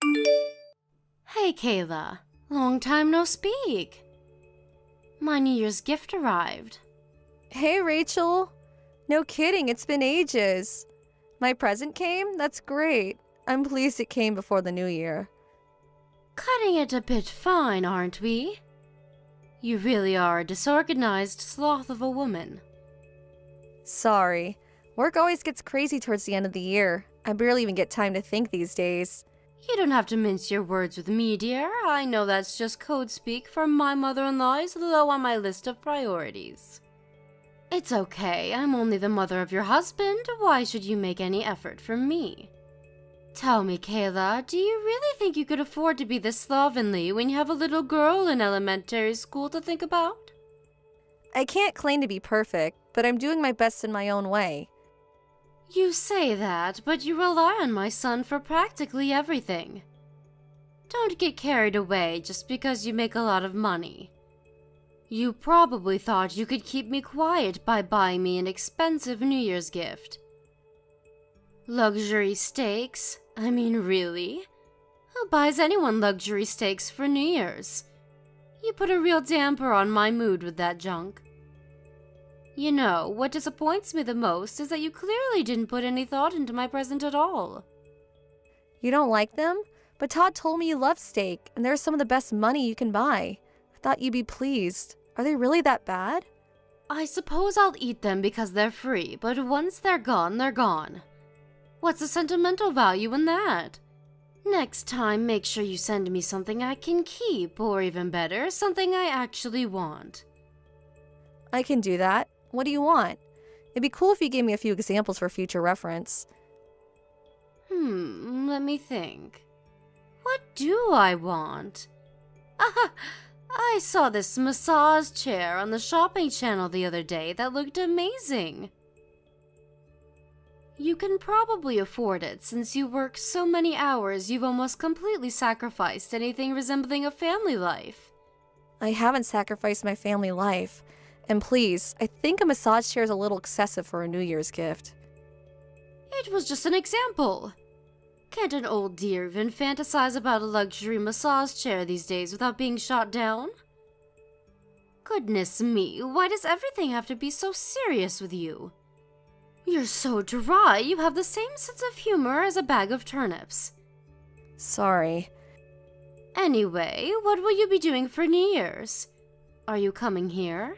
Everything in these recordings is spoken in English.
Hey, Kayla. Long time no speak. My New Year's gift arrived. Hey, Rachel. No kidding, it's been ages. My present came? That's great. I'm pleased it came before the new year. Cutting it a bit fine, aren't we? You really are a disorganized sloth of a woman. Sorry. Work always gets crazy towards the end of the year. I barely even get time to think these days. You don't have to mince your words with me, dear. I know that's just code speak for my mother-in-law is low on my list of priorities. It's okay, I'm only the mother of your husband. Why should you make any effort for me? Tell me, Kayla, do you really think you could afford to be this slovenly when you have a little girl in elementary school to think about? I can't claim to be perfect, but I'm doing my best in my own way. You say that, but you rely on my son for practically everything. Don't get carried away just because you make a lot of money. You probably thought you could keep me quiet by buying me an expensive New Year's gift. Luxury steaks? I mean, really? Who buys anyone luxury steaks for New Year's? You put a real damper on my mood with that junk. You know, what disappoints me the most is that you clearly didn't put any thought into my present at all. You don't like them? But Todd told me you love steak, and they're some of the best money you can buy. I thought you'd be pleased. Are they really that bad? I suppose I'll eat them because they're free, but once they're gone, they're gone. What's the sentimental value in that? Next time, make sure you send me something I can keep, or even better, something I actually want. I can do that. What do you want? It'd be cool if you gave me a few examples for future reference. Let me think. What do I want? Ah, I saw this massage chair on the shopping channel the other day that looked amazing. You can probably afford it since you work so many hours you've almost completely sacrificed anything resembling a family life. I haven't sacrificed my family life. And please, I think a massage chair is a little excessive for a New Year's gift. It was just an example. Can't an old dear even fantasize about a luxury massage chair these days without being shot down? Goodness me, why does everything have to be so serious with you? You're so dry, you have the same sense of humor as a bag of turnips. Sorry. Anyway, what will you be doing for New Year's? Are you coming here?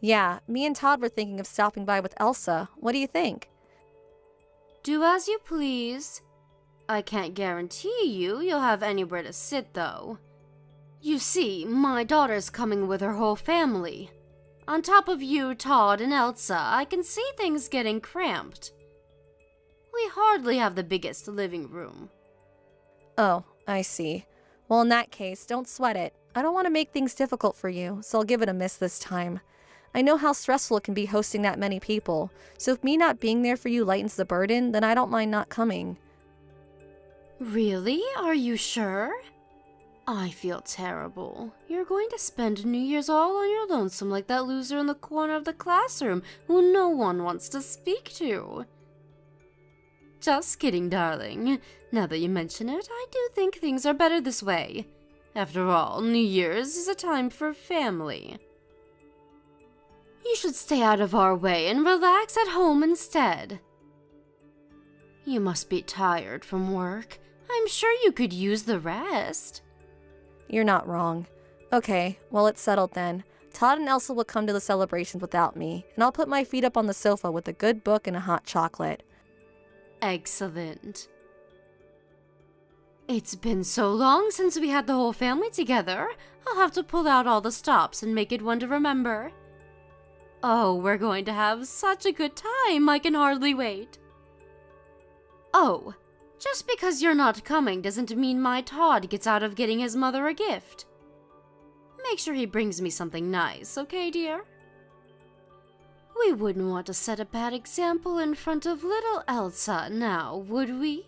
Yeah, me and Todd were thinking of stopping by with Elsa. What do you think? Do as you please. I can't guarantee you'll have anywhere to sit, though. You see, my daughter's coming with her whole family. On top of you, Todd, and Elsa, I can see things getting cramped. We hardly have the biggest living room. Oh, I see. Well, in that case, don't sweat it. I don't want to make things difficult for you, so I'll give it a miss this time. I know how stressful it can be hosting that many people, so if me not being there for you lightens the burden, then I don't mind not coming. Really? Are you sure? I feel terrible. You're going to spend New Year's all on your lonesome like that loser in the corner of the classroom who no one wants to speak to. Just kidding, darling. Now that you mention it, I do think things are better this way. After all, New Year's is a time for family. You should stay out of our way and relax at home instead. You must be tired from work. I'm sure you could use the rest. You're not wrong. Okay, well, it's settled then. Todd and Elsa will come to the celebrations without me, and I'll put my feet up on the sofa with a good book and a hot chocolate. Excellent. It's been so long since we had the whole family together. I'll have to pull out all the stops and make it one to remember. Oh, we're going to have such a good time, I can hardly wait. Oh, just because you're not coming doesn't mean my Todd gets out of getting his mother a gift. Make sure he brings me something nice, okay, dear? We wouldn't want to set a bad example in front of little Elsa now, would we?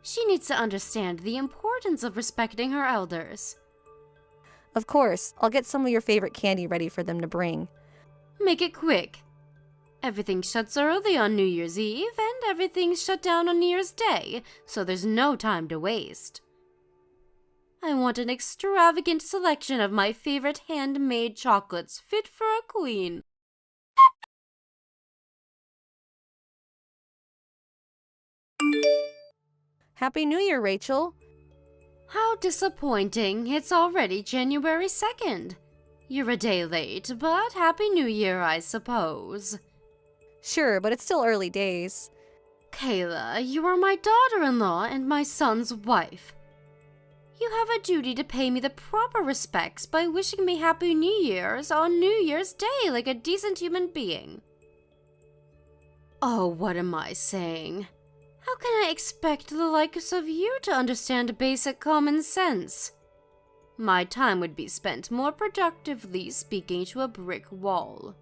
She needs to understand the importance of respecting her elders. Of course, I'll get some of your favorite candy ready for them to bring. Make it quick. Everything shuts early on New Year's Eve, and everything's shut down on New Year's Day, so there's no time to waste. I want an extravagant selection of my favorite handmade chocolates fit for a queen. Happy New Year, Rachel. How disappointing. It's already January 2nd. You're a day late, but Happy New Year, I suppose. Sure, but it's still early days. Kayla, you are my daughter-in-law and my son's wife. You have a duty to pay me the proper respects by wishing me Happy New Year's on New Year's Day like a decent human being. Oh, what am I saying? How can I expect the likes of you to understand basic common sense? My time would be spent more productively speaking to a brick wall.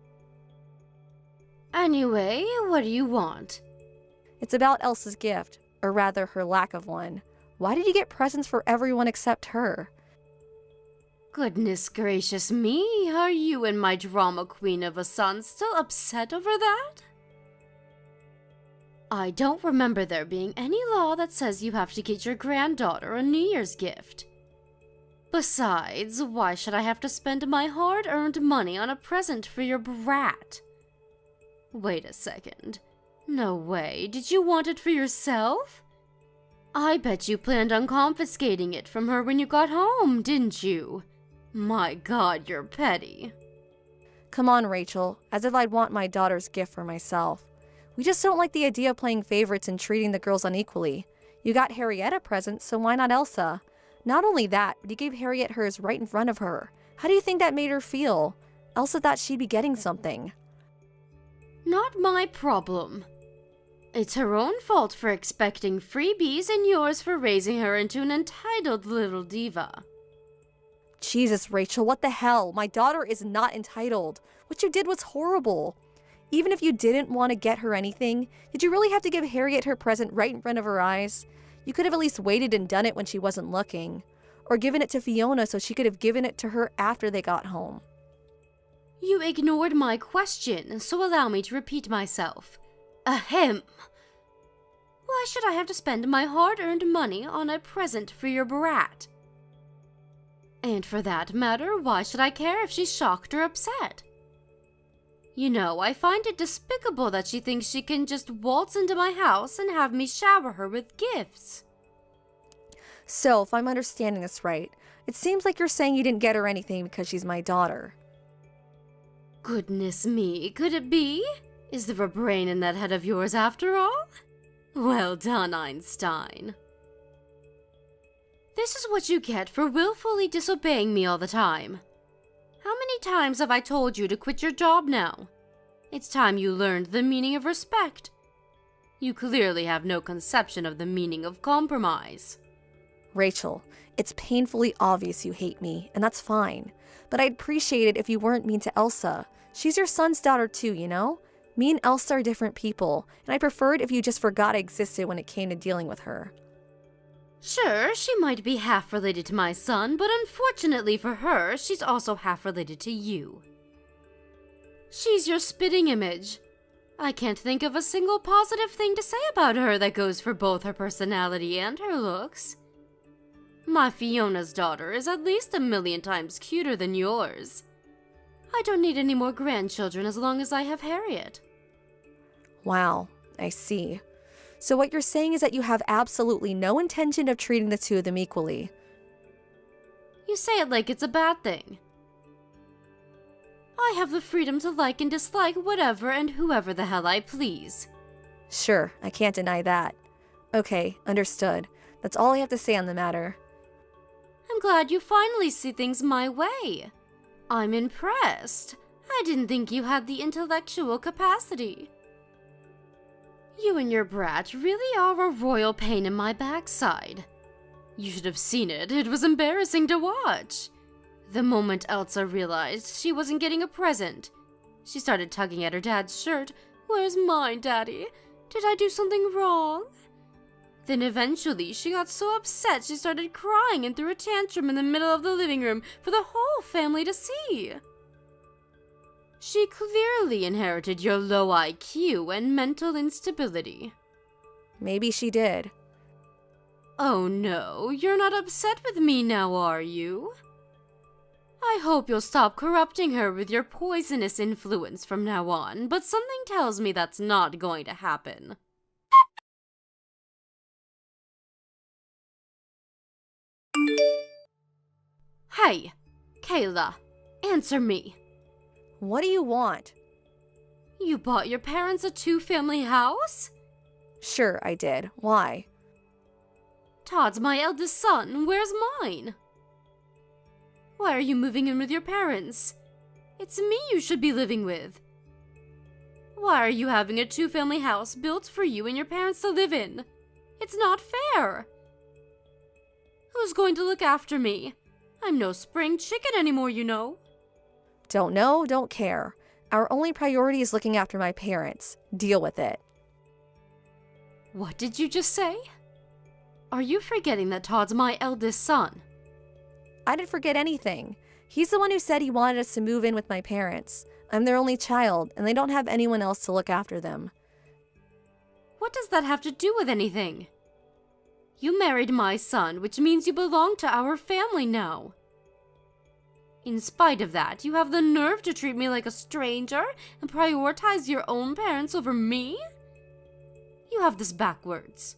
Anyway, what do you want? It's about Elsa's gift, or rather her lack of one. Why did you get presents for everyone except her? Goodness gracious me, are you and my drama queen of a son still upset over that? I don't remember there being any law that says you have to get your granddaughter a New Year's gift. Besides, why should I have to spend my hard-earned money on a present for your brat? Wait a second. No way, did you want it for yourself? I bet you planned on confiscating it from her when you got home, didn't you? My God, you're petty. Come on, Rachel, as if I'd want my daughter's gift for myself. We just don't like the idea of playing favorites and treating the girls unequally. You got Harriet a present, so why not Elsa? Not only that, but you gave Harriet hers right in front of her. How do you think that made her feel? Elsa thought she'd be getting something. Not my problem. It's her own fault for expecting freebies and yours for raising her into an entitled little diva. Jesus, Rachel, what the hell? My daughter is not entitled. What you did was horrible. Even if you didn't want to get her anything, did you really have to give Harriet her present right in front of her eyes? You could have at least waited and done it when she wasn't looking. Or given it to Fiona so she could have given it to her after they got home. You ignored my question, so allow me to repeat myself. Ahem. Why should I have to spend my hard-earned money on a present for your brat? And for that matter, why should I care if she's shocked or upset? You know, I find it despicable that she thinks she can just waltz into my house and have me shower her with gifts. So, if I'm understanding this right, it seems like you're saying you didn't get her anything because she's my daughter. Goodness me, could it be? Is there a brain in that head of yours after all? Well done, Einstein. This is what you get for willfully disobeying me all the time. How many times have I told you to quit your job now? It's time you learned the meaning of respect. You clearly have no conception of the meaning of compromise. Rachel, it's painfully obvious you hate me, and that's fine. But I'd appreciate it if you weren't mean to Elsa. She's your son's daughter too, you know? Me and Elsa are different people, and I prefer it if you just forgot I existed when it came to dealing with her. Sure, she might be half related to my son, but unfortunately for her, she's also half related to you. She's your spitting image. I can't think of a single positive thing to say about her that goes for both her personality and her looks. My Fiona's daughter is at least 1,000,000 times cuter than yours. I don't need any more grandchildren as long as I have Harriet. Wow, I see. So what you're saying is that you have absolutely no intention of treating the two of them equally. You say it like it's a bad thing. I have the freedom to like and dislike whatever and whoever the hell I please. Sure, I can't deny that. Okay, understood. That's all I have to say on the matter. I'm glad you finally see things my way. I'm impressed. I didn't think you had the intellectual capacity. You and your brat really are a royal pain in my backside. You should have seen it. It was embarrassing to watch. The moment Elsa realized she wasn't getting a present, she started tugging at her dad's shirt. Where's mine, Daddy? Did I do something wrong? Then eventually she got so upset she started crying and threw a tantrum in the middle of the living room for the whole family to see. She clearly inherited your low IQ and mental instability. Maybe she did. Oh no, you're not upset with me now, are you? I hope you'll stop corrupting her with your poisonous influence from now on, but something tells me that's not going to happen. Hey, Kayla, answer me. What do you want? You bought your parents a two-family house? Sure, I did. Why? Todd's my eldest son. Where's mine? Why are you moving in with your parents? It's me you should be living with. Why are you having a two-family house built for you and your parents to live in? It's not fair. Who's going to look after me? I'm no spring chicken anymore, you know. Don't know, don't care. Our only priority is looking after my parents. Deal with it. What did you just say? Are you forgetting that Todd's my eldest son? I didn't forget anything. He's the one who said he wanted us to move in with my parents. I'm their only child, and they don't have anyone else to look after them. What does that have to do with anything? You married my son, which means you belong to our family now. In spite of that, you have the nerve to treat me like a stranger and prioritize your own parents over me? You have this backwards.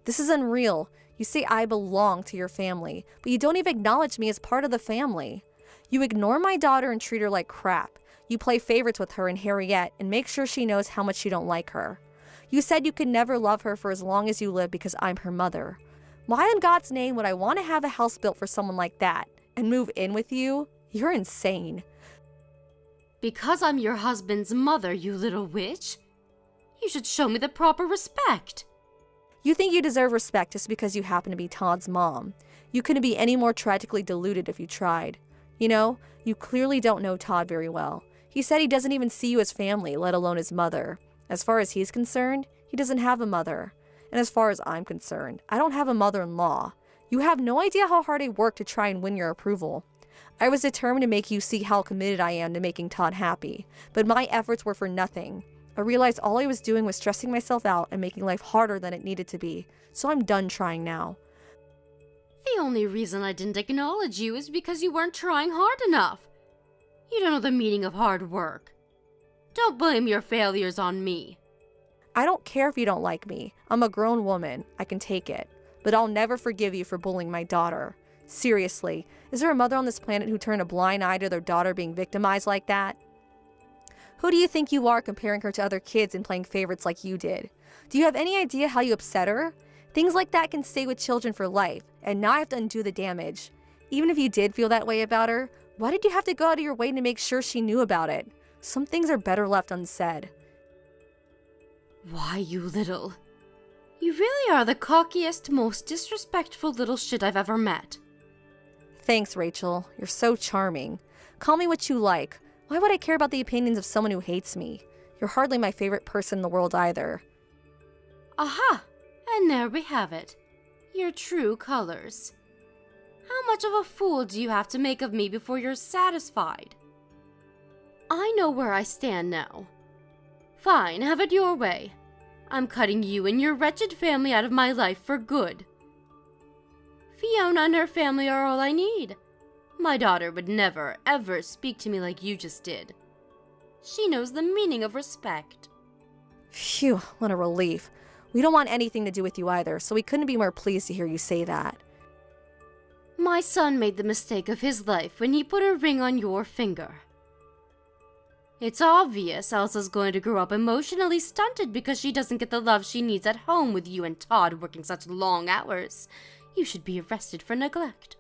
This is unreal. You say I belong to your family, but you don't even acknowledge me as part of the family. You ignore my daughter and treat her like crap. You play favorites with her and Harriet and make sure she knows how much you don't like her. You said you could never love her for as long as you live because I'm her mother. Why in God's name would I want to have a house built for someone like that and move in with you? You're insane. Because I'm your husband's mother, you little witch. You should show me the proper respect. You think you deserve respect just because you happen to be Todd's mom. You couldn't be any more tragically deluded if you tried. You know, you clearly don't know Todd very well. He said he doesn't even see you as family, let alone his mother. As far as he's concerned, he doesn't have a mother. And as far as I'm concerned, I don't have a mother-in-law. You have no idea how hard I worked to try and win your approval. I was determined to make you see how committed I am to making Todd happy, but my efforts were for nothing. I realized all I was doing was stressing myself out and making life harder than it needed to be, so I'm done trying now. The only reason I didn't acknowledge you is because you weren't trying hard enough. You don't know the meaning of hard work. Don't blame your failures on me. I don't care if you don't like me. I'm a grown woman. I can take it. But I'll never forgive you for bullying my daughter. Seriously, is there a mother on this planet who turned a blind eye to their daughter being victimized like that? Who do you think you are comparing her to other kids and playing favorites like you did? Do you have any idea how you upset her? Things like that can stay with children for life, and now I have to undo the damage. Even if you did feel that way about her, why did you have to go out of your way to make sure she knew about it? Some things are better left unsaid. Why, you little... You really are the cockiest, most disrespectful little shit I've ever met. Thanks, Rachel. You're so charming. Call me what you like. Why would I care about the opinions of someone who hates me? You're hardly my favorite person in the world either. Aha! And there we have it. Your true colors. How much of a fool do you have to make of me before you're satisfied? I know where I stand now. Fine, have it your way. I'm cutting you and your wretched family out of my life for good. Fiona and her family are all I need. My daughter would never, ever speak to me like you just did. She knows the meaning of respect. Phew, what a relief. We don't want anything to do with you either, so we couldn't be more pleased to hear you say that. My son made the mistake of his life when he put a ring on your finger. It's obvious Elsa's going to grow up emotionally stunted because she doesn't get the love she needs at home with you and Todd working such long hours. You should be arrested for neglect.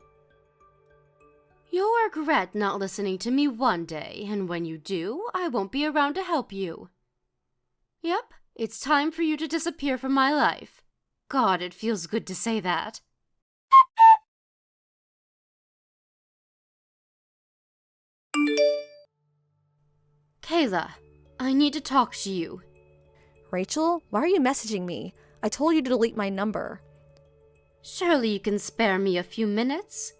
You'll regret not listening to me one day, and when you do, I won't be around to help you. Yep, it's time for you to disappear from my life. God, it feels good to say that. Kayla, I need to talk to you. Rachel, why are you messaging me? I told you to delete my number. Surely you can spare me a few minutes?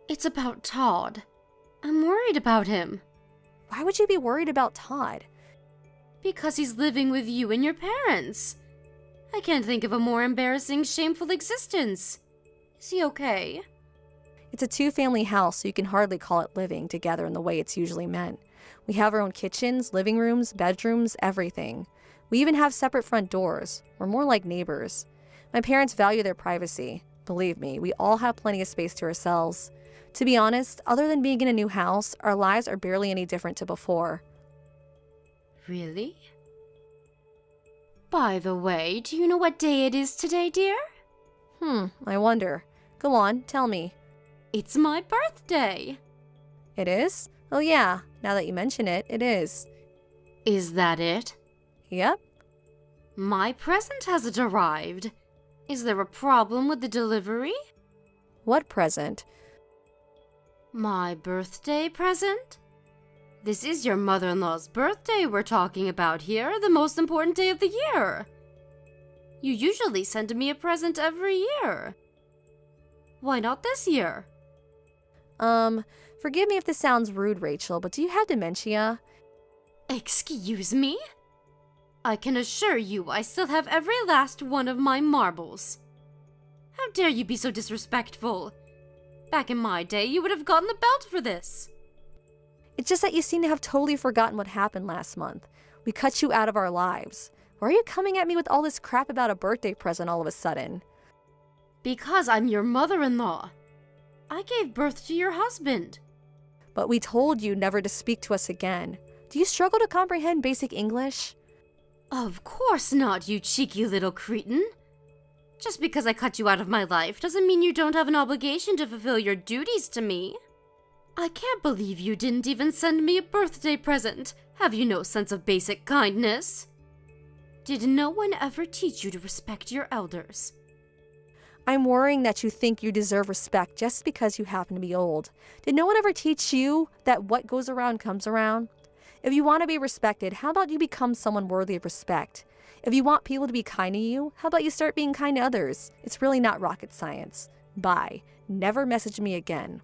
It's about Todd. I'm worried about him. Why would you be worried about Todd? Because he's living with you and your parents. I can't think of a more embarrassing, shameful existence. Is he okay? It's a two-family house, so you can hardly call it living together in the way it's usually meant. We have our own kitchens, living rooms, bedrooms, everything. We even have separate front doors. We're more like neighbors. My parents value their privacy. Believe me, we all have plenty of space to ourselves. To be honest, other than being in a new house, our lives are barely any different to before. Really? By the way, do you know what day it is today, dear? I wonder. Go on, tell me. It's my birthday. It is? Oh yeah, now that you mention it, it is. Is that it? Yep. My present hasn't arrived. Is there a problem with the delivery? What present? My birthday present? This is your mother-in-law's birthday we're talking about here, the most important day of the year. You usually send me a present every year. Why not this year? Forgive me if this sounds rude, Rachel, but do you have dementia? Excuse me? I can assure you I still have every last one of my marbles. How dare you be so disrespectful? Back in my day, you would have gotten the belt for this. It's just that you seem to have totally forgotten what happened last month. We cut you out of our lives. Why are you coming at me with all this crap about a birthday present all of a sudden? Because I'm your mother-in-law. I gave birth to your husband. But we told you never to speak to us again. Do you struggle to comprehend basic English? Of course not, you cheeky little cretin. Just because I cut you out of my life doesn't mean you don't have an obligation to fulfill your duties to me. I can't believe you didn't even send me a birthday present. Have you no sense of basic kindness? Did no one ever teach you to respect your elders? I'm worrying that you think you deserve respect just because you happen to be old. Did no one ever teach you that what goes around comes around? If you want to be respected, how about you become someone worthy of respect? If you want people to be kind to you, how about you start being kind to others? It's really not rocket science. Bye. Never message me again.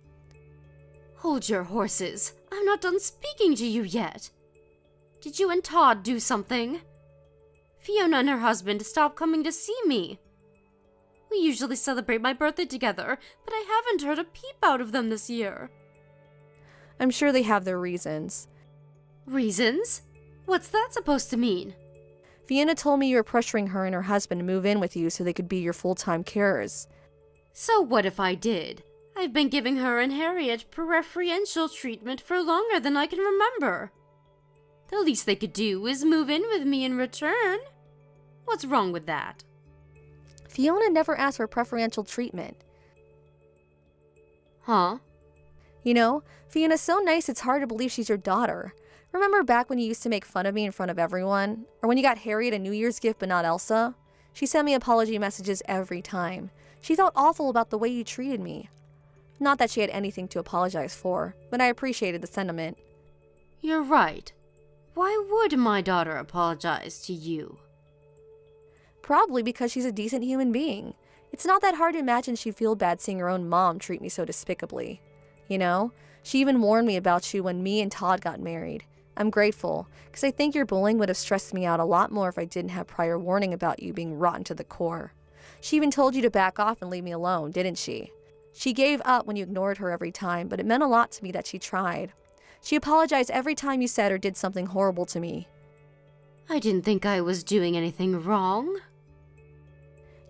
Hold your horses. I'm not done speaking to you yet. Did you and Todd do something? Fiona and her husband stopped coming to see me. We usually celebrate my birthday together, but I haven't heard a peep out of them this year. I'm sure they have their reasons. Reasons? What's that supposed to mean? Fiona told me you were pressuring her and her husband to move in with you so they could be your full-time carers. So what if I did? I've been giving her and Harriet preferential treatment for longer than I can remember. The least they could do is move in with me in return. What's wrong with that? Fiona never asked for preferential treatment. Huh? You know, Fiona's so nice it's hard to believe she's your daughter. Remember back when you used to make fun of me in front of everyone? Or when you got Harriet a New Year's gift but not Elsa? She sent me apology messages every time. She felt awful about the way you treated me. Not that she had anything to apologize for, but I appreciated the sentiment. You're right. Why would my daughter apologize to you? Probably because she's a decent human being. It's not that hard to imagine she'd feel bad seeing her own mom treat me so despicably. You know, she even warned me about you when me and Todd got married. I'm grateful, because I think your bullying would have stressed me out a lot more if I didn't have prior warning about you being rotten to the core. She even told you to back off and leave me alone, didn't she? She gave up when you ignored her every time, but it meant a lot to me that she tried. She apologized every time you said or did something horrible to me. I didn't think I was doing anything wrong.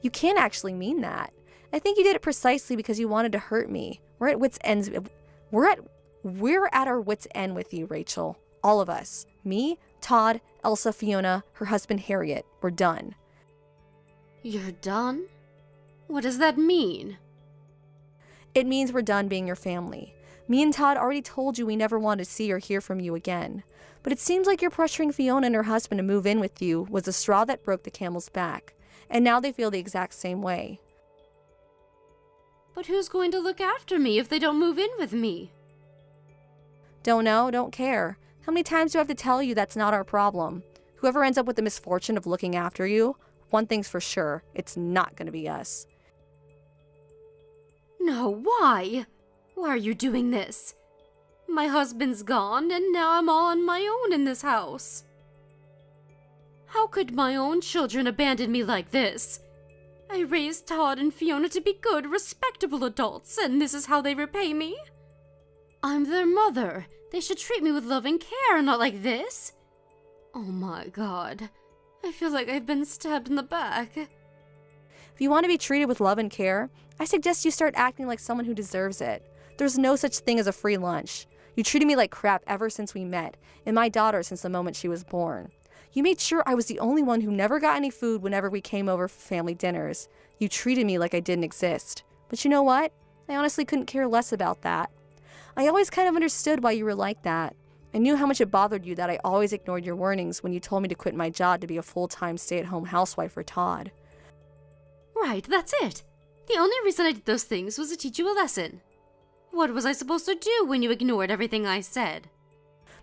You can't actually mean that. I think you did it precisely because you wanted to hurt me. We're at wit's ends. We're at our wit's end with you, Rachel. All of us. Me, Todd, Elsa, Fiona, her husband Harriet. We're done. You're done? What does that mean? It means we're done being your family. Me and Todd already told you we never wanted to see or hear from you again. But it seems like you're pressuring Fiona and her husband to move in with you was the straw that broke the camel's back. And now they feel the exact same way. But who's going to look after me if they don't move in with me? Don't know, don't care. How many times do I have to tell you that's not our problem? Whoever ends up with the misfortune of looking after you, one thing's for sure, it's not going to be us. No, why? Why are you doing this? My husband's gone, and now I'm all on my own in this house. How could my own children abandon me like this? I raised Todd and Fiona to be good, respectable adults, and this is how they repay me? I'm their mother. They should treat me with love and care, not like this. Oh my god. I feel like I've been stabbed in the back. If you want to be treated with love and care, I suggest you start acting like someone who deserves it. There's no such thing as a free lunch. You treated me like crap ever since we met, and my daughter since the moment she was born. You made sure I was the only one who never got any food whenever we came over for family dinners. You treated me like I didn't exist. But you know what? I honestly couldn't care less about that. I always kind of understood why you were like that. I knew how much it bothered you that I always ignored your warnings when you told me to quit my job to be a full-time stay-at-home housewife for Todd. Right, that's it. The only reason I did those things was to teach you a lesson. What was I supposed to do when you ignored everything I said?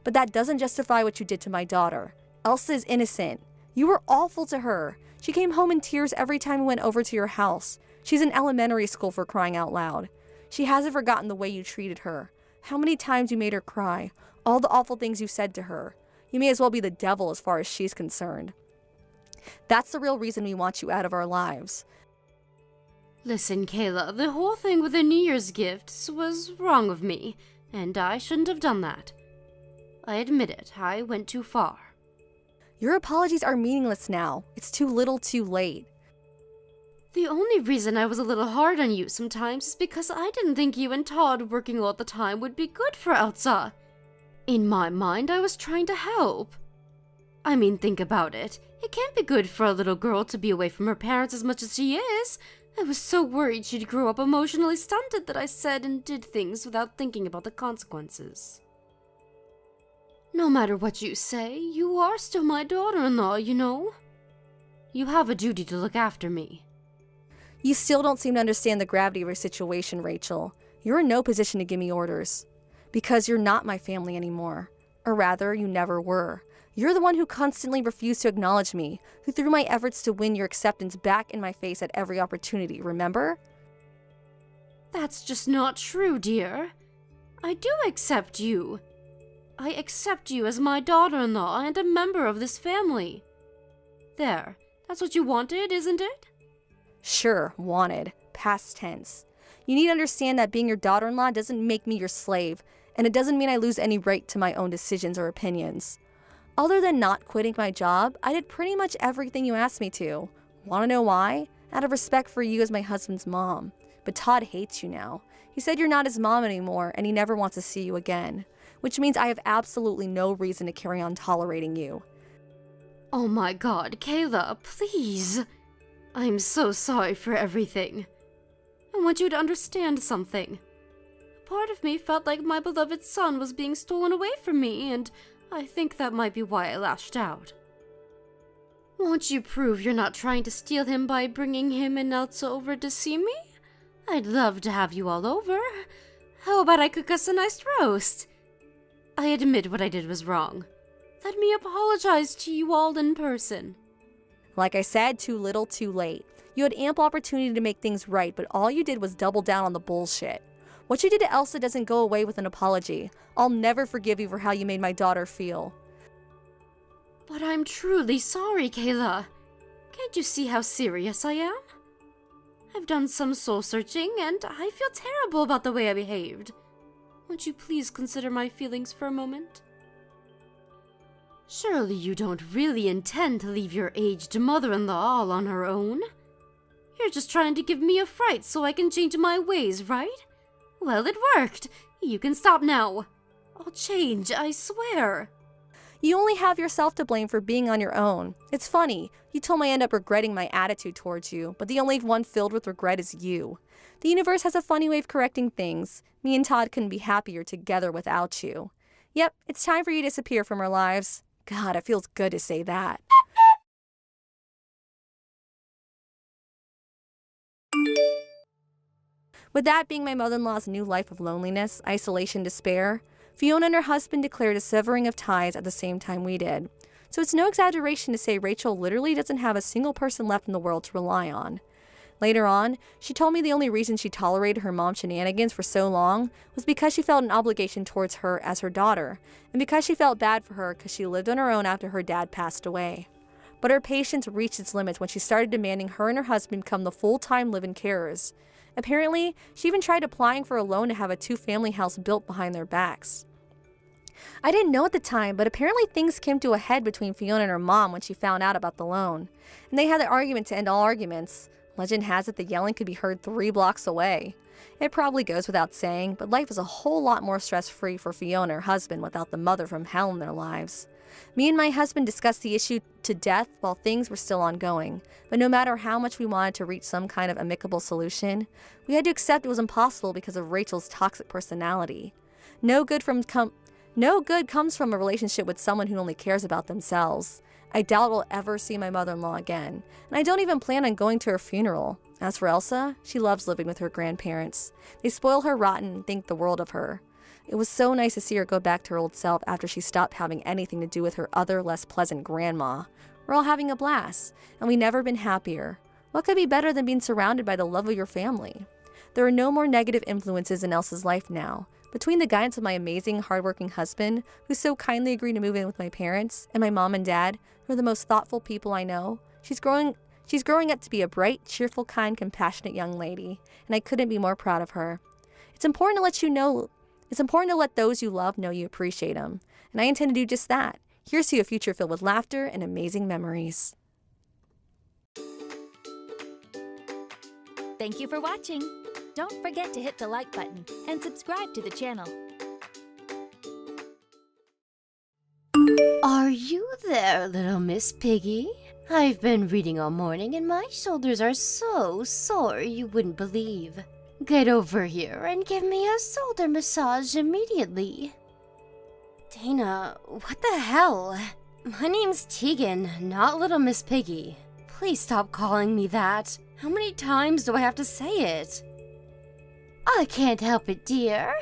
But that doesn't justify what you did to my daughter. Elsa is innocent. You were awful to her. She came home in tears every time we went over to your house. She's in elementary school, for crying out loud. She hasn't forgotten the way you treated her. How many times you made her cry. All the awful things you said to her. You may as well be the devil as far as she's concerned. That's the real reason we want you out of our lives. Listen, Kayla, the whole thing with the New Year's gifts was wrong of me, and I shouldn't have done that. I admit it, I went too far. Your apologies are meaningless now. It's too little too late. The only reason I was a little hard on you sometimes is because I didn't think you and Todd working all the time would be good for Elsa. In my mind, I was trying to help. I mean, think about it. It can't be good for a little girl to be away from her parents as much as she is. I was so worried she'd grow up emotionally stunted that I said and did things without thinking about the consequences. No matter what you say, you are still my daughter-in-law, you know. You have a duty to look after me. You still don't seem to understand the gravity of your situation, Rachel. You're in no position to give me orders. Because you're not my family anymore. Or rather, you never were. You're the one who constantly refused to acknowledge me, who threw my efforts to win your acceptance back in my face at every opportunity, remember? That's just not true, dear. I do accept you. I accept you as my daughter-in-law and a member of this family. There, that's what you wanted, isn't it? Sure, wanted. Past tense. You need to understand that being your daughter-in-law doesn't make me your slave, and it doesn't mean I lose any right to my own decisions or opinions. Other than not quitting my job, I did pretty much everything you asked me to. Want to know why? Out of respect for you as my husband's mom. But Todd hates you now. He said you're not his mom anymore, and he never wants to see you again. Which means I have absolutely no reason to carry on tolerating you. Oh my god, Kayla, please. I'm so sorry for everything. I want you to understand something. A part of me felt like my beloved son was being stolen away from me, and I think that might be why I lashed out. Won't you prove you're not trying to steal him by bringing him and Elsa over to see me? I'd love to have you all over. How about I cook us a nice roast? I admit what I did was wrong. Let me apologize to you all in person. Like I said, too little, too late. You had ample opportunity to make things right, but all you did was double down on the bullshit. What you did to Elsa doesn't go away with an apology. I'll never forgive you for how you made my daughter feel. But I'm truly sorry, Kayla. Can't you see how serious I am? I've done some soul-searching, and I feel terrible about the way I behaved. Won't you please consider my feelings for a moment? Surely you don't really intend to leave your aged mother-in-law all on her own? You're just trying to give me a fright so I can change my ways, right? Well, it worked. You can stop now. I'll change, I swear. You only have yourself to blame for being on your own. It's funny, you told me I end up regretting my attitude towards you, but the only one filled with regret is you. The universe has a funny way of correcting things. Me and Todd couldn't be happier together without you. Yep, it's time for you to disappear from our lives. God, it feels good to say that. With that being my mother-in-law's new life of loneliness, isolation, despair, Fiona and her husband declared a severing of ties at the same time we did. So it's no exaggeration to say Rachel literally doesn't have a single person left in the world to rely on. Later on, she told me the only reason she tolerated her mom's shenanigans for so long was because she felt an obligation towards her as her daughter, and because she felt bad for her because she lived on her own after her dad passed away. But her patience reached its limits when she started demanding her and her husband become the full-time live-in carers. Apparently, she even tried applying for a loan to have a two-family house built behind their backs. I didn't know at the time, but apparently things came to a head between Fiona and her mom when she found out about the loan. And they had an argument to end all arguments. Legend has it the yelling could be heard 3 blocks away. It probably goes without saying, but life is a whole lot more stress-free for Fiona and her husband without the mother from hell in their lives. Me and my husband discussed the issue to death while things were still ongoing, but no matter how much we wanted to reach some kind of amicable solution, we had to accept it was impossible because of Rachel's toxic personality. No good comes from a relationship with someone who only cares about themselves. I doubt we'll ever see my mother-in-law again, and I don't even plan on going to her funeral. As for Elsa, she loves living with her grandparents. They spoil her rotten and think the world of her. It was so nice to see her go back to her old self after she stopped having anything to do with her other, less pleasant grandma. We're all having a blast, and we've never been happier. What could be better than being surrounded by the love of your family? There are no more negative influences in Elsa's life now. Between the guidance of my amazing, hardworking husband, who so kindly agreed to move in with my parents, and my mom and dad, who are the most thoughtful people I know, she's growing up to be a bright, cheerful, kind, compassionate young lady, and I couldn't be more proud of her. It's important to let those you love know you appreciate them, and I intend to do just that. Here's to a future filled with laughter and amazing memories. Thank you for watching. Don't forget to hit the like button and subscribe to the channel. Are you there, little Miss Piggy? I've been reading all morning and my shoulders are so sore you wouldn't believe. Get over here and give me a shoulder massage immediately. Dana, what the hell? My name's Tegan, not little Miss Piggy. Please stop calling me that. How many times do I have to say it? I can't help it, dear.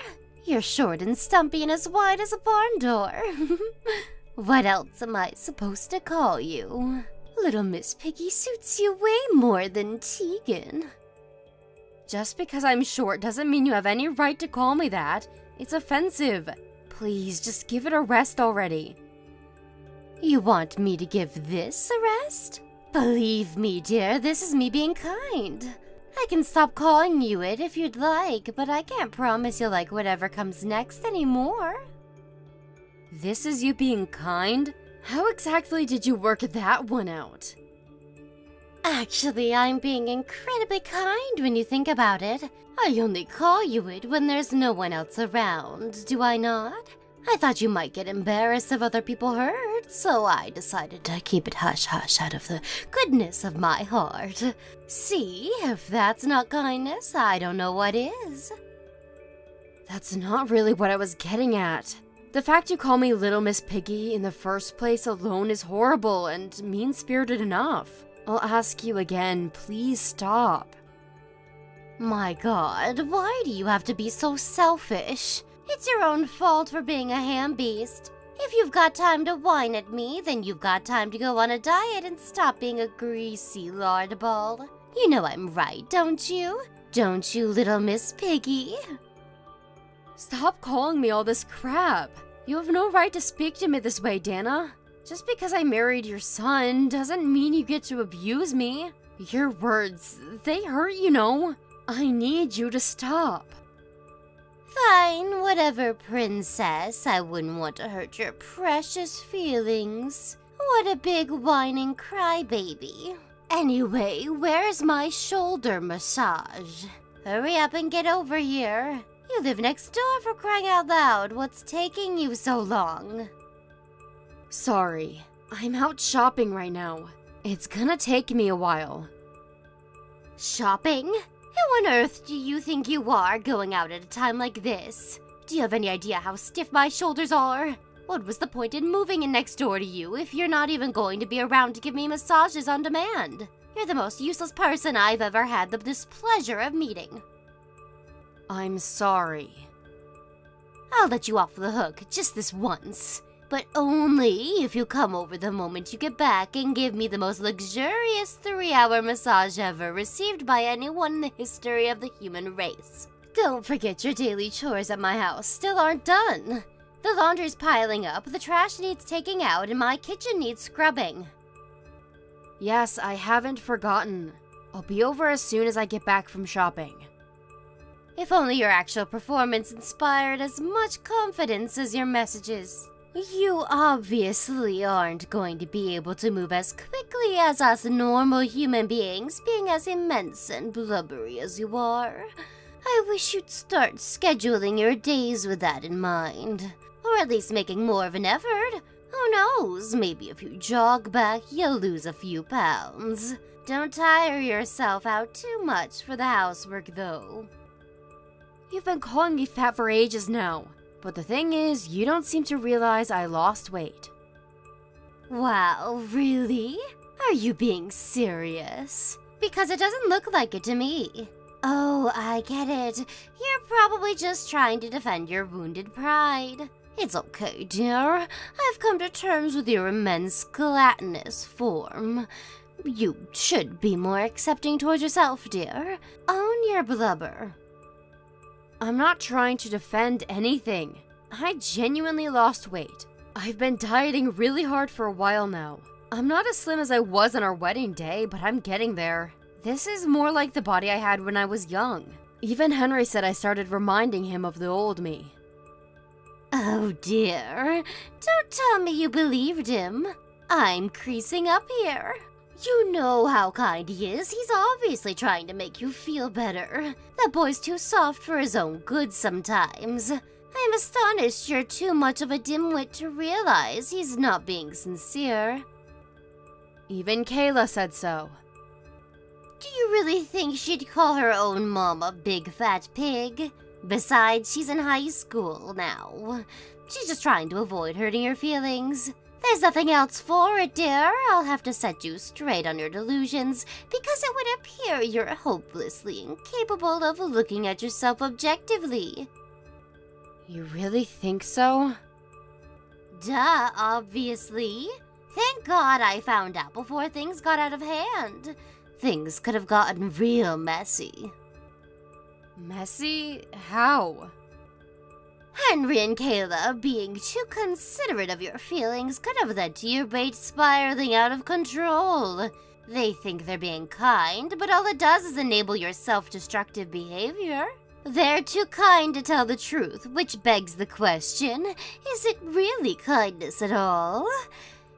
You're short and stumpy and as wide as a barn door. What else am I supposed to call you? Little Miss Piggy suits you way more than Tegan. Just because I'm short doesn't mean you have any right to call me that. It's offensive. Please, just give it a rest already. You want me to give this a rest? Believe me, dear, this is me being kind. I can stop calling you it if you'd like, but I can't promise you'll like whatever comes next anymore. This is you being kind? How exactly did you work that one out? Actually, I'm being incredibly kind when you think about it. I only call you it when there's no one else around, do I not? I thought you might get embarrassed if other people heard, so I decided to keep it hush-hush out of the goodness of my heart. See, if that's not kindness, I don't know what is. That's not really what I was getting at. The fact you call me Little Miss Piggy in the first place alone is horrible and mean-spirited enough. I'll ask you again, please stop. My God, why do you have to be so selfish? It's your own fault for being a ham beast. If you've got time to whine at me, then you've got time to go on a diet and stop being a greasy lard ball. You know I'm right, don't you? Don't you, Little Miss Piggy? Stop calling me all this crap. You have no right to speak to me this way, Dana. Just because I married your son doesn't mean you get to abuse me. Your words, they hurt, you know. I need you to stop. Fine, whatever, princess. I wouldn't want to hurt your precious feelings. What a big whining crybaby. Anyway, where's my shoulder massage? Hurry up and get over here. You live next door, for crying out loud. What's taking you so long? Sorry, I'm out shopping right now. It's gonna take me a while. Shopping? Who on earth do you think you are, going out at a time like this? Do you have any idea how stiff my shoulders are? What was the point in moving in next door to you if you're not even going to be around to give me massages on demand? You're the most useless person I've ever had the displeasure of meeting. I'm sorry. I'll let you off the hook just this once. But only if you come over the moment you get back and give me the most luxurious 3-hour massage ever received by anyone in the history of the human race. Don't forget your daily chores at my house still aren't done. The laundry's piling up, the trash needs taking out, and my kitchen needs scrubbing. Yes, I haven't forgotten. I'll be over as soon as I get back from shopping. If only your actual performance inspired as much confidence as your messages. You obviously aren't going to be able to move as quickly as us normal human beings, being as immense and blubbery as you are. I wish you'd start scheduling your days with that in mind. Or at least making more of an effort. Who knows, maybe if you jog back, you'll lose a few pounds. Don't tire yourself out too much for the housework, though. You've been calling me fat for ages now. But the thing is, you don't seem to realize I lost weight. Wow, really? Are you being serious? Because it doesn't look like it to me. Oh, I get it. You're probably just trying to defend your wounded pride. It's okay, dear. I've come to terms with your immense gelatinous form. You should be more accepting towards yourself, dear. Own your blubber. I'm not trying to defend anything. I genuinely lost weight. I've been dieting really hard for a while now. I'm not as slim as I was on our wedding day, but I'm getting there. This is more like the body I had when I was young. Even Henry said I started reminding him of the old me. Oh dear, don't tell me you believed him. I'm creasing up here. You know how kind he is. He's obviously trying to make you feel better. That boy's too soft for his own good sometimes. I'm astonished you're too much of a dimwit to realize he's not being sincere. Even Kayla said so. Do you really think she'd call her own mom a big fat pig? Besides, she's in high school now. She's just trying to avoid hurting your feelings. There's nothing else for it, dear. I'll have to set you straight on your delusions, because it would appear you're hopelessly incapable of looking at yourself objectively. You really think so? Duh, obviously. Thank God I found out before things got out of hand. Things could have gotten real messy. Messy? How? Henry and Kayla being too considerate of your feelings could have led to your bait spiraling out of control. They think they're being kind, but all it does is enable your self-destructive behavior. They're too kind to tell the truth, which begs the question, is it really kindness at all?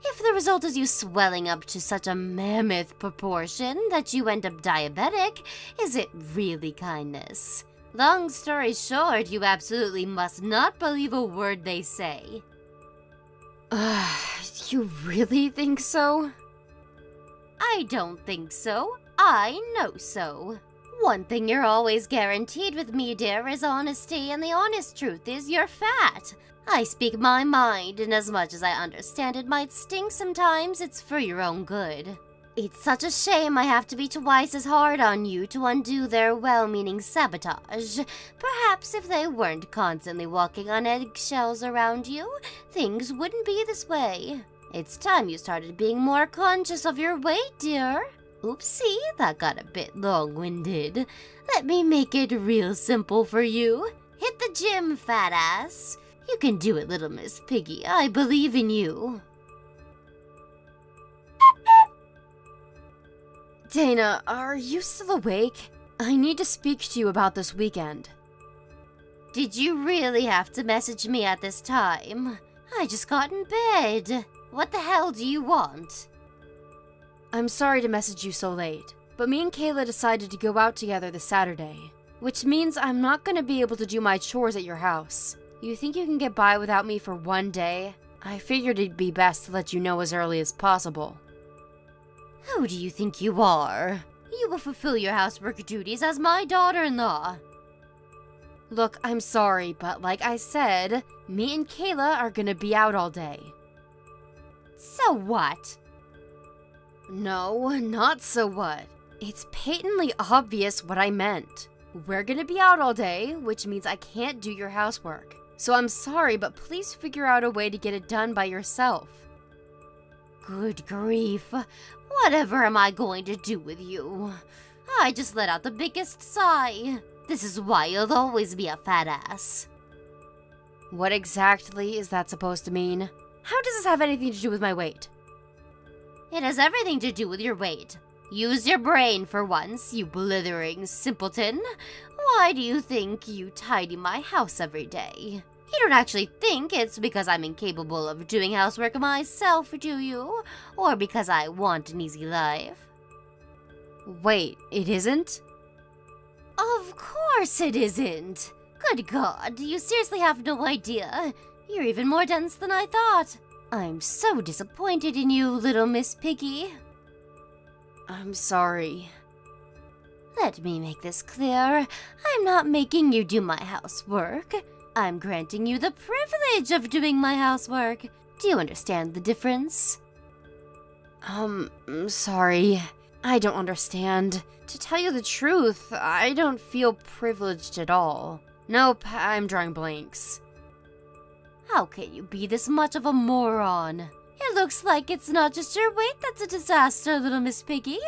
If the result is you swelling up to such a mammoth proportion that you end up diabetic, is it really kindness? Long story short, you absolutely must not believe a word they say. You really think so? I don't think so. I know so. One thing you're always guaranteed with me, dear, is honesty, and the honest truth is you're fat. I speak my mind, and as much as I understand it might sting sometimes, it's for your own good. It's such a shame I have to be twice as hard on you to undo their well-meaning sabotage. Perhaps if they weren't constantly walking on eggshells around you, things wouldn't be this way. It's time you started being more conscious of your weight, dear. Oopsie, that got a bit long-winded. Let me make it real simple for you. Hit the gym, fat ass. You can do it, little Miss Piggy. I believe in you. Dana, are you still awake? I need to speak to you about this weekend. Did you really have to message me at this time? I just got in bed. What the hell do you want? I'm sorry to message you so late, but me and Kayla decided to go out together this Saturday, which means I'm not going to be able to do my chores at your house. You think you can get by without me for one day? I figured it'd be best to let you know as early as possible. Who do you think you are? You will fulfill your housework duties as my daughter-in-law. Look, I'm sorry, but like I said, me and Kayla are gonna be out all day. So what? No, not so what. It's patently obvious what I meant. We're gonna be out all day, which means I can't do your housework. So I'm sorry, but please figure out a way to get it done by yourself. Good grief. Whatever am I going to do with you? I just let out the biggest sigh. This is why you'll always be a fat ass. What exactly is that supposed to mean? How does this have anything to do with my weight? It has everything to do with your weight. Use your brain for once, you blithering simpleton. Why do you think you tidy my house every day? You don't actually think it's because I'm incapable of doing housework myself, do you? Or because I want an easy life? Wait, it isn't? Of course it isn't. Good God, you seriously have no idea. You're even more dense than I thought. I'm so disappointed in you, little Miss Piggy. I'm sorry. Let me make this clear. I'm not making you do my housework. I'm granting you the privilege of doing my housework. Do you understand the difference? I'm sorry. I don't understand. To tell you the truth, I don't feel privileged at all. Nope, I'm drawing blanks. How can you be this much of a moron? It looks like it's not just your weight that's a disaster, little Miss Piggy.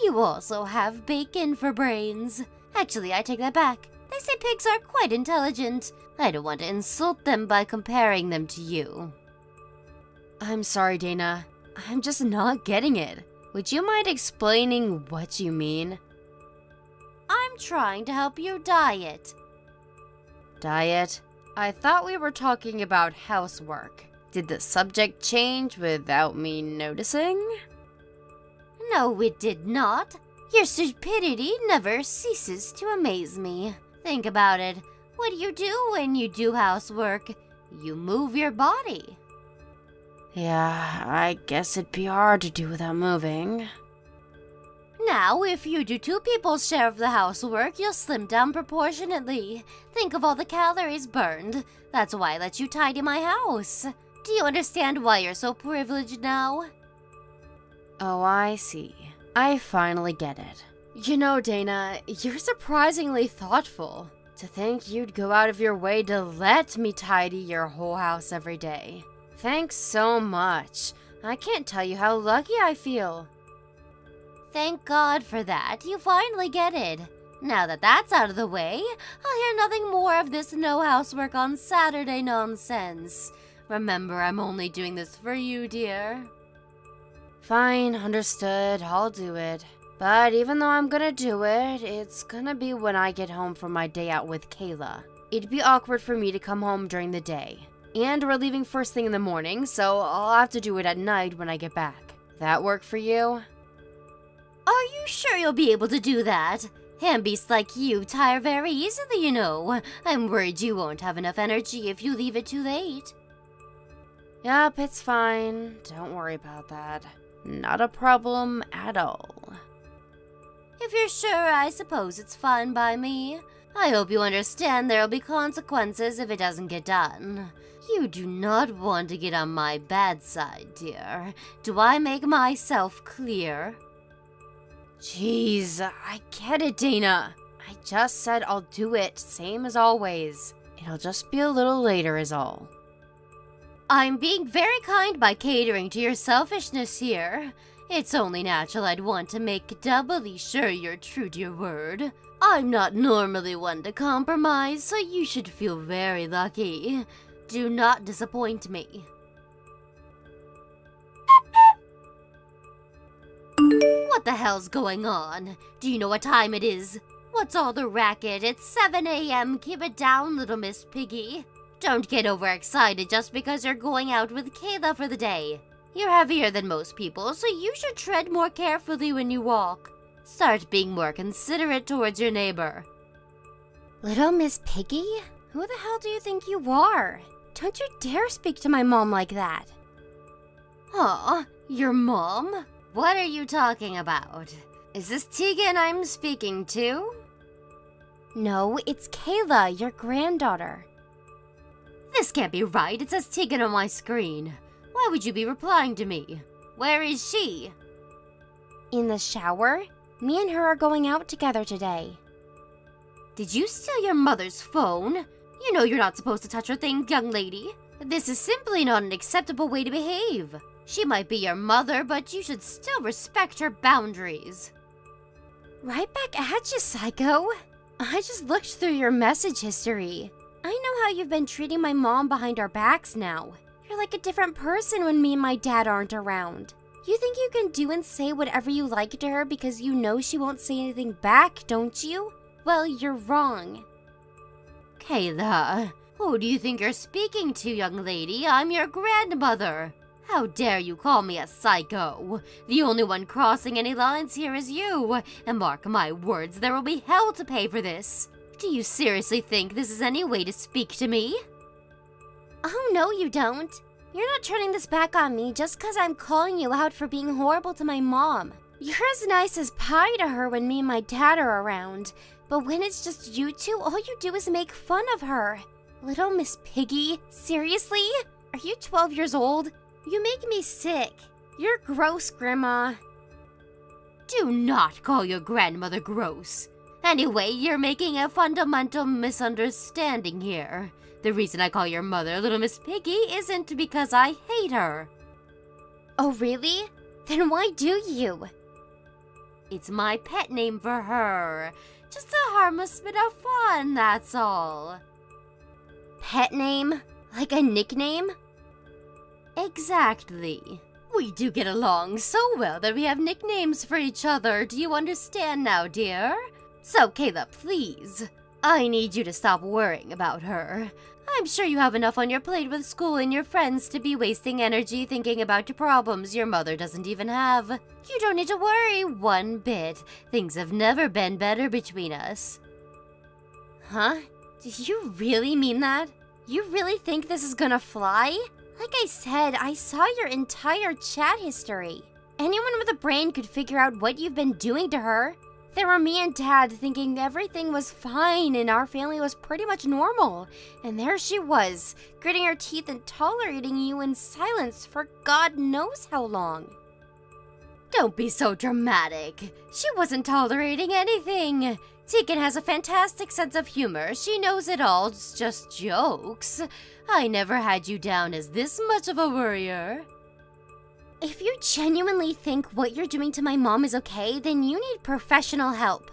You also have bacon for brains. Actually, I take that back. They say pigs are quite intelligent. I don't want to insult them by comparing them to you. I'm sorry, Dana. I'm just not getting it. Would you mind explaining what you mean? I'm trying to help you diet. Diet? I thought we were talking about housework. Did the subject change without me noticing? No, it did not. Your stupidity never ceases to amaze me. Think about it. What do you do when you do housework? You move your body. Yeah, I guess it'd be hard to do without moving. Now, if you do two people's share of the housework, you'll slim down proportionately. Think of all the calories burned. That's why I let you tidy my house. Do you understand why you're so privileged now? Oh, I see. I finally get it. You know, Dana, you're surprisingly thoughtful. To think you'd go out of your way to let me tidy your whole house every day. Thanks so much. I can't tell you how lucky I feel. Thank God for that. You finally get it. Now that that's out of the way, I'll hear nothing more of this no housework on Saturday nonsense. Remember, I'm only doing this for you, dear. Fine, understood. I'll do it. But even though I'm gonna do it, it's gonna be when I get home from my day out with Kayla. It'd be awkward for me to come home during the day. And we're leaving first thing in the morning, so I'll have to do it at night when I get back. That work for you? Are you sure you'll be able to do that? Handbeasts like you tire very easily, you know. I'm worried you won't have enough energy if you leave it too late. Yep, it's fine. Don't worry about that. Not a problem at all. If you're sure, I suppose it's fine by me. I hope you understand there'll be consequences if it doesn't get done. You do not want to get on my bad side, dear. Do I make myself clear? Jeez, I get it, Dana. I just said I'll do it, same as always. It'll just be a little later is all. I'm being very kind by catering to your selfishness here. It's only natural I'd want to make doubly sure you're true to your word. I'm not normally one to compromise, so you should feel very lucky. Do not disappoint me. What the hell's going on? Do you know what time it is? What's all the racket? It's 7 a.m. Keep it down, little Miss Piggy. Don't get overexcited just because you're going out with Kayla for the day. You're heavier than most people, so you should tread more carefully when you walk. Start being more considerate towards your neighbor. Little Miss Piggy? Who the hell do you think you are? Don't you dare speak to my mom like that. Huh? Your mom? What are you talking about? Is this Tegan I'm speaking to? No, it's Kayla, your granddaughter. This can't be right. It says Tegan on my screen. Why would you be replying to me? Where is she? In the shower? Me and her are going out together today. Did you steal your mother's phone? You know you're not supposed to touch her thing, young lady. This is simply not an acceptable way to behave. She might be your mother, but you should still respect her boundaries. Right back at you, Psycho. I just looked through your message history. I know how you've been treating my mom behind our backs now. You're like a different person when me and my dad aren't around. You think you can do and say whatever you like to her because you know she won't say anything back, don't you? Well, you're wrong. Kayla, who do you think you're speaking to, young lady? I'm your grandmother. How dare you call me a psycho? The only one crossing any lines here is you, and mark my words, there will be hell to pay for this. Do you seriously think this is any way to speak to me? Oh, no, you don't. You're not turning this back on me just because I'm calling you out for being horrible to my mom. You're as nice as pie to her when me and my dad are around, but when it's just you two, all you do is make fun of her. Little Miss Piggy, seriously? Are you 12 years old? You make me sick. You're gross, Grandma. Do not call your grandmother gross. Anyway, you're making a fundamental misunderstanding here. The reason I call your mother Little Miss Piggy isn't because I hate her. Oh, really? Then why do you? It's my pet name for her. Just a harmless bit of fun, that's all. Pet name? Like a nickname? Exactly. We do get along so well that we have nicknames for each other. Do you understand now, dear? So, Kayla, please. I need you to stop worrying about her. I'm sure you have enough on your plate with school and your friends to be wasting energy thinking about your problems your mother doesn't even have. You don't need to worry one bit. Things have never been better between us. Huh? Do you really mean that? You really think this is gonna fly? Like I said, I saw your entire chat history. Anyone with a brain could figure out what you've been doing to her. There were me and Dad thinking everything was fine and our family was pretty much normal. And there she was, gritting her teeth and tolerating you in silence for God knows how long. Don't be so dramatic. She wasn't tolerating anything. Tegan has a fantastic sense of humor. She knows it all. It's just jokes. I never had you down as this much of a worrier. If you genuinely think what you're doing to my mom is okay, then you need professional help.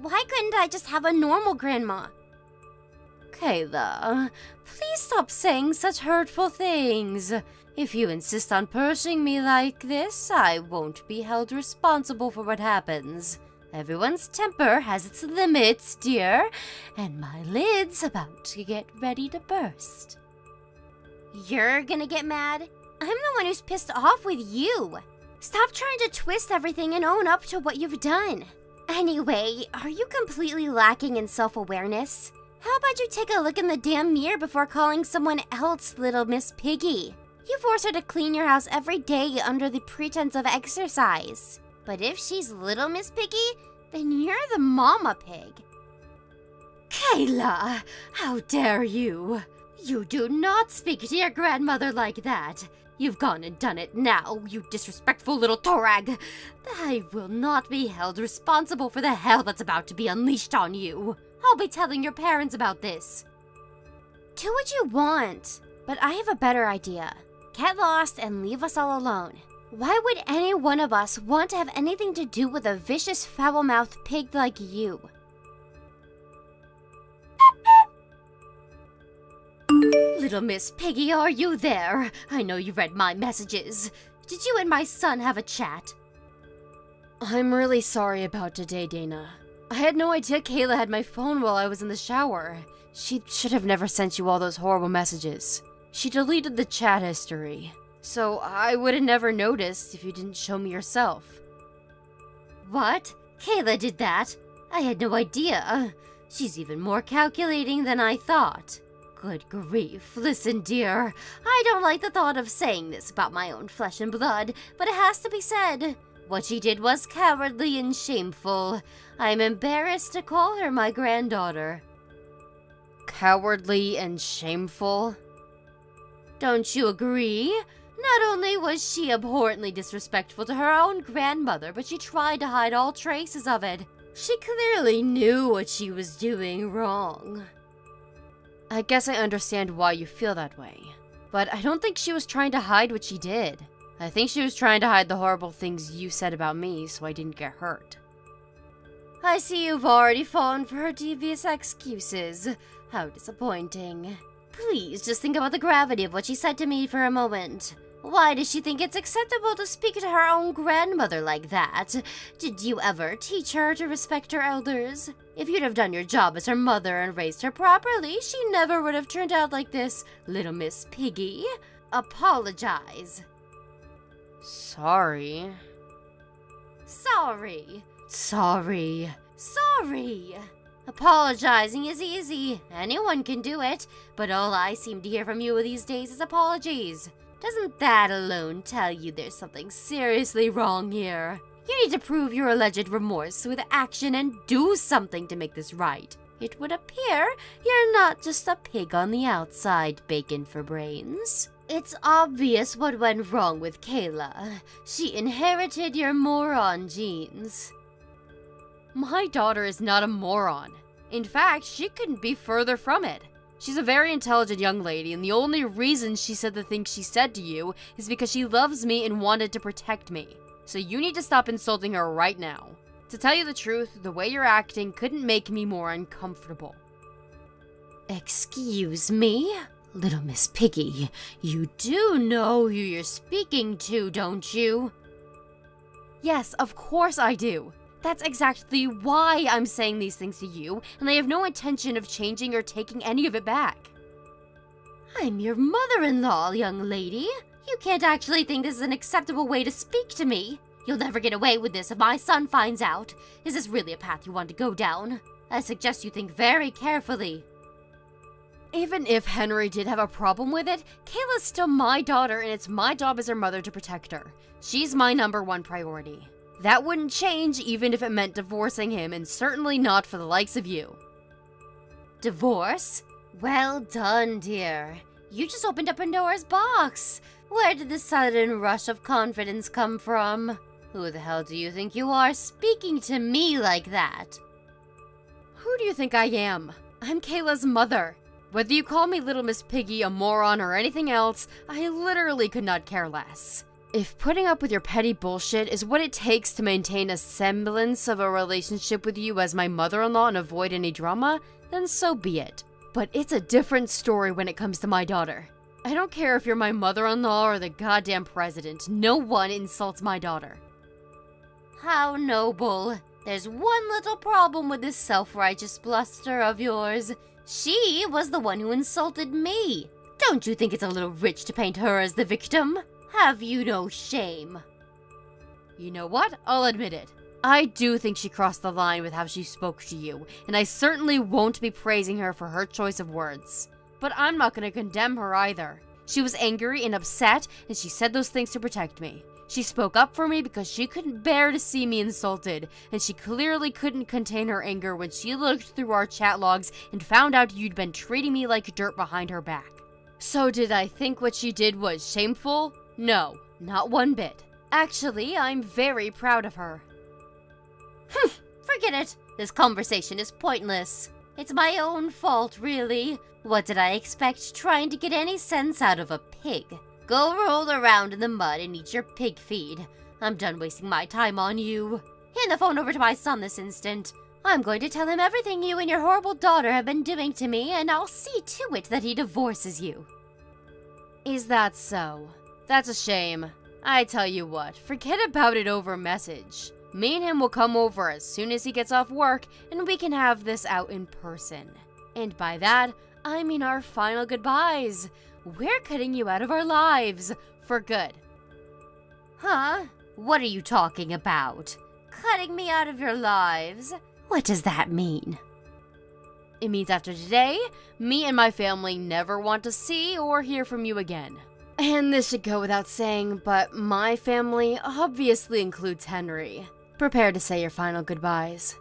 Why couldn't I just have a normal grandma? Kayla, please stop saying such hurtful things. If you insist on pushing me like this, I won't be held responsible for what happens. Everyone's temper has its limits, dear, and my lid's about to get ready to burst. You're gonna get mad? I'm the one who's pissed off with you. Stop trying to twist everything and own up to what you've done. Anyway, are you completely lacking in self-awareness? How about you take a look in the damn mirror before calling someone else Little Miss Piggy? You force her to clean your house every day under the pretense of exercise. But if she's Little Miss Piggy, then you're the mama pig. Kayla, how dare you? You do not speak to your grandmother like that. You've gone and done it now, you disrespectful little Torag. I will not be held responsible for the hell that's about to be unleashed on you. I'll be telling your parents about this. Do what you want, but I have a better idea. Get lost and leave us all alone. Why would any one of us want to have anything to do with a vicious, foul-mouthed pig like you? Little Miss Piggy, are you there? I know you read my messages. Did you and my son have a chat? I'm really sorry about today, Dana. I had no idea Kayla had my phone while I was in the shower. She should have never sent you all those horrible messages. She deleted the chat history, so I would have never noticed if you didn't show me yourself. What? Kayla did that? I had no idea. She's even more calculating than I thought. Good grief. Listen, dear. I don't like the thought of saying this about my own flesh and blood, but it has to be said. What she did was cowardly and shameful. I'm embarrassed to call her my granddaughter. Cowardly and shameful? Don't you agree? Not only was she abhorrently disrespectful to her own grandmother, but she tried to hide all traces of it. She clearly knew what she was doing wrong. I guess I understand why you feel that way. But I don't think she was trying to hide what she did. I think she was trying to hide the horrible things you said about me so I didn't get hurt. I see you've already fallen for her devious excuses. How disappointing. Please just think about the gravity of what she said to me for a moment. Why does she think it's acceptable to speak to her own grandmother like that? Did you ever teach her to respect her elders? If you'd have done your job as her mother and raised her properly, she never would have turned out like this, little Miss Piggy. Apologize. Sorry. Sorry. Sorry. Sorry. Apologizing is easy. Anyone can do it. But all I seem to hear from you these days is apologies. Doesn't that alone tell you there's something seriously wrong here? You need to prove your alleged remorse with action and do something to make this right. It would appear you're not just a pig on the outside, bacon for brains. It's obvious what went wrong with Kayla. She inherited your moron genes. My daughter is not a moron. In fact, she couldn't be further from it. She's a very intelligent young lady, and the only reason she said the things she said to you is because she loves me and wanted to protect me. So you need to stop insulting her right now. To tell you the truth, the way you're acting couldn't make me more uncomfortable. Excuse me? Little Miss Piggy, you do know who you're speaking to, don't you? Yes, of course I do. That's exactly why I'm saying these things to you, and I have no intention of changing or taking any of it back. I'm your mother-in-law, young lady. You can't actually think this is an acceptable way to speak to me. You'll never get away with this if my son finds out. Is this really a path you want to go down? I suggest you think very carefully. Even if Henry did have a problem with it, Kayla's still my daughter, and it's my job as her mother to protect her. She's my #1 priority. That wouldn't change even if it meant divorcing him, and certainly not for the likes of you. Divorce? Well done, dear. You just opened up Pandora's box. Where did the sudden rush of confidence come from? Who the hell do you think you are speaking to me like that? Who do you think I am? I'm Kayla's mother. Whether you call me Little Miss Piggy, a moron, or anything else, I literally could not care less. If putting up with your petty bullshit is what it takes to maintain a semblance of a relationship with you as my mother-in-law and avoid any drama, then so be it. But it's a different story when it comes to my daughter. I don't care if you're my mother-in-law or the goddamn president. No one insults my daughter. How noble. There's one little problem with this self-righteous bluster of yours. She was the one who insulted me. Don't you think it's a little rich to paint her as the victim? Have you no shame? You know what? I'll admit it. I do think she crossed the line with how she spoke to you, and I certainly won't be praising her for her choice of words. But I'm not going to condemn her either. She was angry and upset, and she said those things to protect me. She spoke up for me because she couldn't bear to see me insulted, and she clearly couldn't contain her anger when she looked through our chat logs and found out you'd been treating me like dirt behind her back. So did I think what she did was shameful? No, not one bit. Actually, I'm very proud of her. Forget it. This conversation is pointless. It's my own fault, really. What did I expect trying to get any sense out of a pig? Go roll around in the mud and eat your pig feed. I'm done wasting my time on you. Hand the phone over to my son this instant. I'm going to tell him everything you and your horrible daughter have been doing to me, and I'll see to it that he divorces you. Is that so? That's a shame. I tell you what, forget about it over message. Me and him will come over as soon as he gets off work, and we can have this out in person. And by that, I mean our final goodbyes. We're cutting you out of our lives, for good. Huh? What are you talking about? Cutting me out of your lives? What does that mean? It means after today, me and my family never want to see or hear from you again. And this should go without saying, but my family obviously includes Henry. Prepare to say your final goodbyes.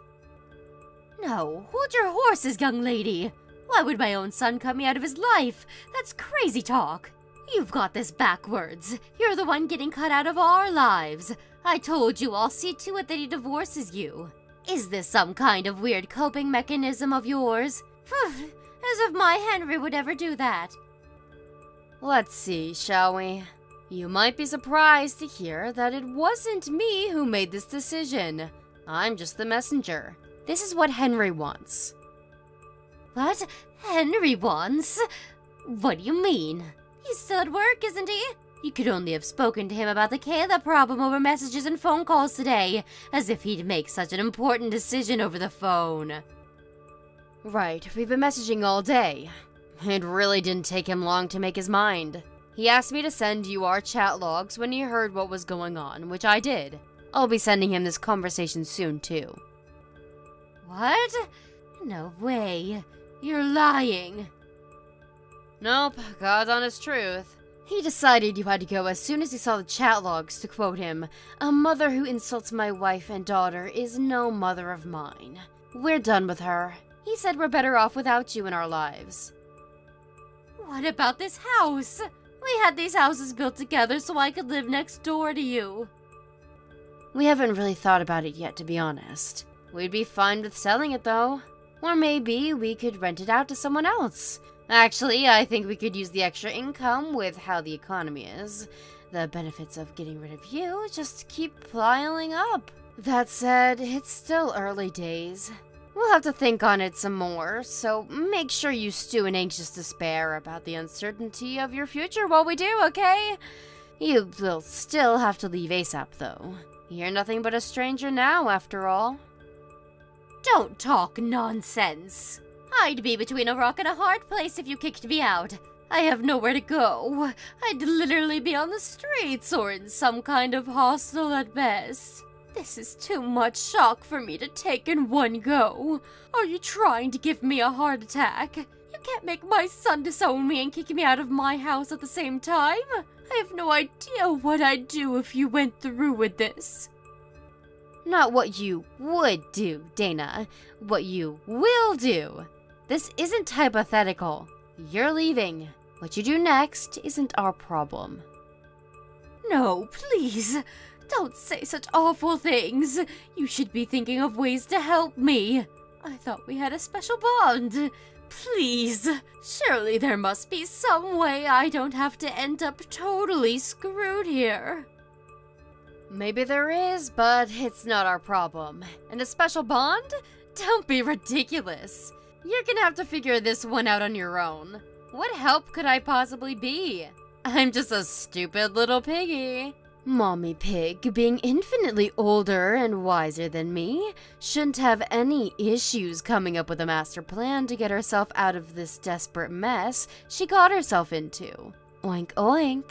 No, hold your horses, young lady. Why would my own son cut me out of his life? That's crazy talk. You've got this backwards. You're the one getting cut out of our lives. I told you I'll see to it that he divorces you. Is this some kind of weird coping mechanism of yours? As if my Henry would ever do that. Let's see, shall we? You might be surprised to hear that it wasn't me who made this decision. I'm just the messenger. This is what Henry wants. What? Henry wants? What do you mean? He's still at work, isn't he? You could only have spoken to him about the Kayla problem over messages and phone calls today, as if he'd make such an important decision over the phone. Right, we've been messaging all day. It really didn't take him long to make his mind. He asked me to send you our chat logs when he heard what was going on, which I did. I'll be sending him this conversation soon, too. What? No way. You're lying. Nope, God's honest truth. He decided you had to go as soon as he saw the chat logs, to quote him, "A mother who insults my wife and daughter is no mother of mine. We're done with her. He said we're better off without you in our lives." What about this house? We had these houses built together so I could live next door to you. We haven't really thought about it yet, to be honest. We'd be fine with selling it, though. Or maybe we could rent it out to someone else. Actually, I think we could use the extra income with how the economy is. The benefits of getting rid of you just keep piling up. That said, it's still early days. We'll have to think on it some more, so make sure you stew in anxious despair about the uncertainty of your future while we do, okay? You will still have to leave ASAP, though. You're nothing but a stranger now, after all. Don't talk nonsense. I'd be between a rock and a hard place if you kicked me out. I have nowhere to go. I'd literally be on the streets or in some kind of hostel at best. This is too much shock for me to take in one go. Are you trying to give me a heart attack? You can't make my son disown me and kick me out of my house at the same time. I have no idea what I'd do if you went through with this. Not what you would do, Dana. What you will do. This isn't hypothetical. You're leaving. What you do next isn't our problem. No, please. Don't say such awful things. You should be thinking of ways to help me. I thought we had a special bond. Please. Surely there must be some way I don't have to end up totally screwed here. Maybe there is, but it's not our problem. And a special bond? Don't be ridiculous. You're gonna have to figure this one out on your own. What help could I possibly be? I'm just a stupid little piggy. Mommy Pig, being infinitely older and wiser than me, shouldn't have any issues coming up with a master plan to get herself out of this desperate mess she got herself into. Oink oink.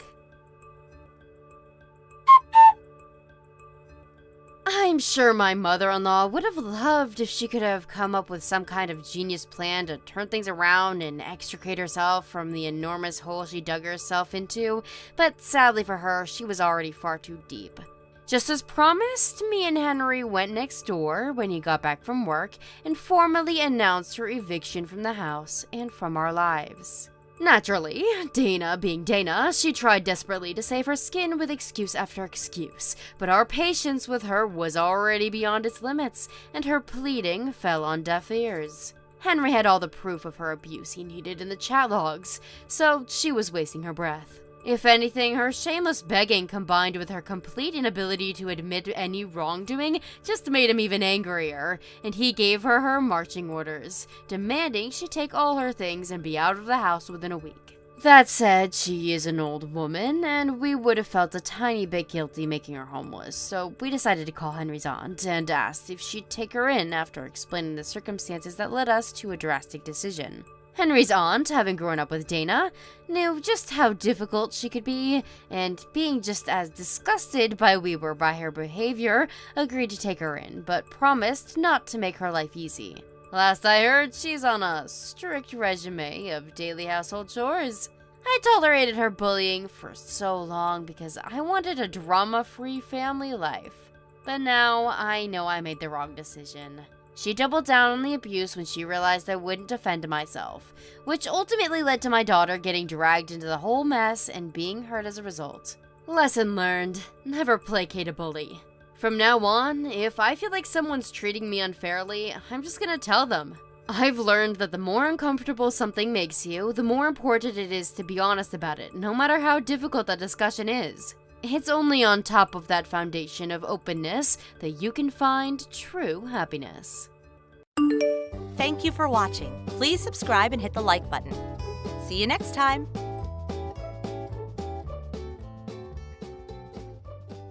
I'm sure my mother-in-law would have loved if she could have come up with some kind of genius plan to turn things around and extricate herself from the enormous hole she dug herself into, but sadly for her, she was already far too deep. Just as promised, me and Henry went next door when he got back from work and formally announced her eviction from the house and from our lives. Naturally, Dana being Dana, she tried desperately to save her skin with excuse after excuse, but our patience with her was already beyond its limits, and her pleading fell on deaf ears. Henry had all the proof of her abuse he needed in the chat logs, so she was wasting her breath. If anything, her shameless begging combined with her complete inability to admit any wrongdoing just made him even angrier, and he gave her her marching orders, demanding she take all her things and be out of the house within a week. That said, she is an old woman, and we would have felt a tiny bit guilty making her homeless, so we decided to call Henry's aunt and asked if she'd take her in after explaining the circumstances that led us to a drastic decision. Henry's aunt, having grown up with Dana, knew just how difficult she could be, and being just as disgusted by her behavior, agreed to take her in, but promised not to make her life easy. Last I heard, she's on a strict regimen of daily household chores. I tolerated her bullying for so long because I wanted a drama-free family life. But now I know I made the wrong decision. She doubled down on the abuse when she realized I wouldn't defend myself, which ultimately led to my daughter getting dragged into the whole mess and being hurt as a result. Lesson learned, never placate a bully. From now on, if I feel like someone's treating me unfairly, I'm just gonna tell them. I've learned that the more uncomfortable something makes you, the more important it is to be honest about it, no matter how difficult that discussion is. It's only on top of that foundation of openness that you can find true happiness. Thank you for watching. Please subscribe and hit the like button. See you next time.